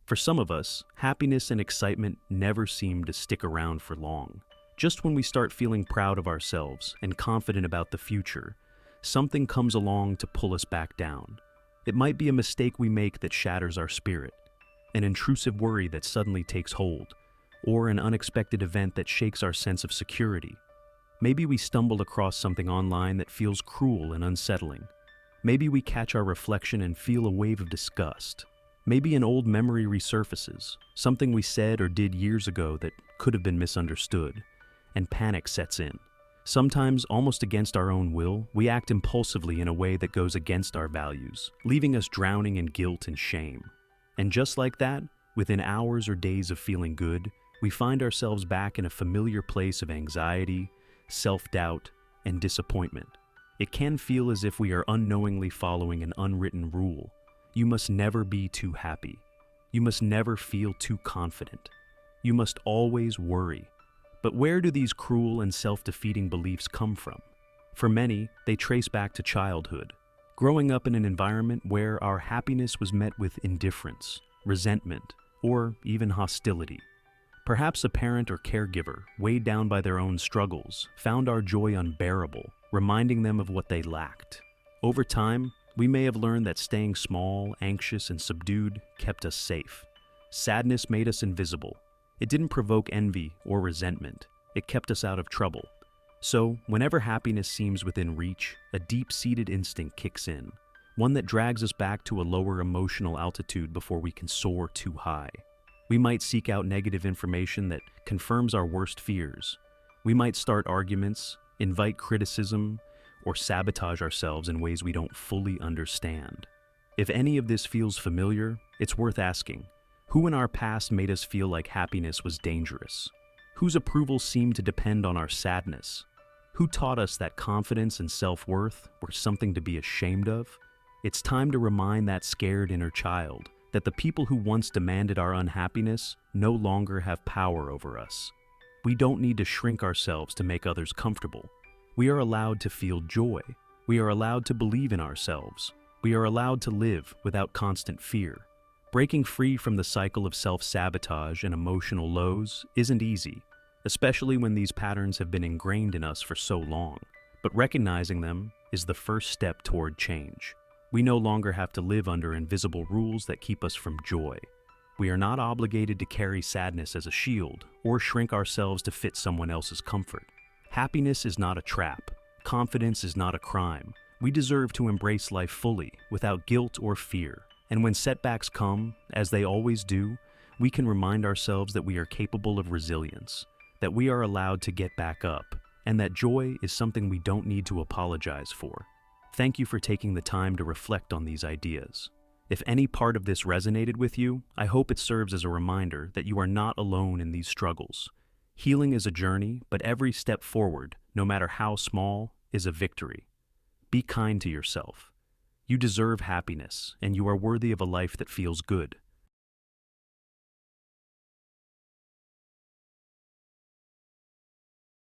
For some of us, happiness and excitement never seem to stick around for long. Just when we start feeling proud of ourselves and confident about the future, something comes along to pull us back down. It might be a mistake we make that shatters our spirit, an intrusive worry that suddenly takes hold, or an unexpected event that shakes our sense of security. Maybe we stumble across something online that feels cruel and unsettling. Maybe we catch our reflection and feel a wave of disgust. Maybe an old memory resurfaces, something we said or did years ago that could have been misunderstood, and panic sets in. Sometimes, almost against our own will, we act impulsively in a way that goes against our values, leaving us drowning in guilt and shame. And just like that, within hours or days of feeling good, we find ourselves back in a familiar place of anxiety, self-doubt, and disappointment. It can feel as if we are unknowingly following an unwritten rule. You must never be too happy. You must never feel too confident. You must always worry. But where do these cruel and self-defeating beliefs come from? For many, they trace back to childhood, growing up in an environment where our happiness was met with indifference, resentment, or even hostility. Perhaps a parent or caregiver, weighed down by their own struggles, found our joy unbearable, reminding them of what they lacked. Over time, we may have learned that staying small, anxious, and subdued kept us safe. Sadness made us invisible. It didn't provoke envy or resentment. It kept us out of trouble. So, whenever happiness seems within reach, a deep-seated instinct kicks in, one that drags us back to a lower emotional altitude before we can soar too high. We might seek out negative information that confirms our worst fears. We might start arguments, invite criticism, or sabotage ourselves in ways we don't fully understand. If any of this feels familiar, it's worth asking, who in our past made us feel like happiness was dangerous? Whose approval seemed to depend on our sadness? Who taught us that confidence and self-worth were something to be ashamed of? It's time to remind that scared inner child that the people who once demanded our unhappiness no longer have power over us. We don't need to shrink ourselves to make others comfortable. We are allowed to feel joy. We are allowed to believe in ourselves. We are allowed to live without constant fear. Breaking free from the cycle of self-sabotage and emotional lows isn't easy, especially when these patterns have been ingrained in us for so long. But recognizing them is the first step toward change. We no longer have to live under invisible rules that keep us from joy. We are not obligated to carry sadness as a shield or shrink ourselves to fit someone else's comfort. Happiness is not a trap. Confidence is not a crime. We deserve to embrace life fully, without guilt or fear. And when setbacks come, as they always do, we can remind ourselves that we are capable of resilience, that we are allowed to get back up, and that joy is something we don't need to apologize for. Thank you for taking the time to reflect on these ideas. If any part of this resonated with you, I hope it serves as a reminder that you are not alone in these struggles. Healing is a journey, but every step forward, no matter how small, is a victory. Be kind to yourself. You deserve happiness, and you are worthy of a life that feels good.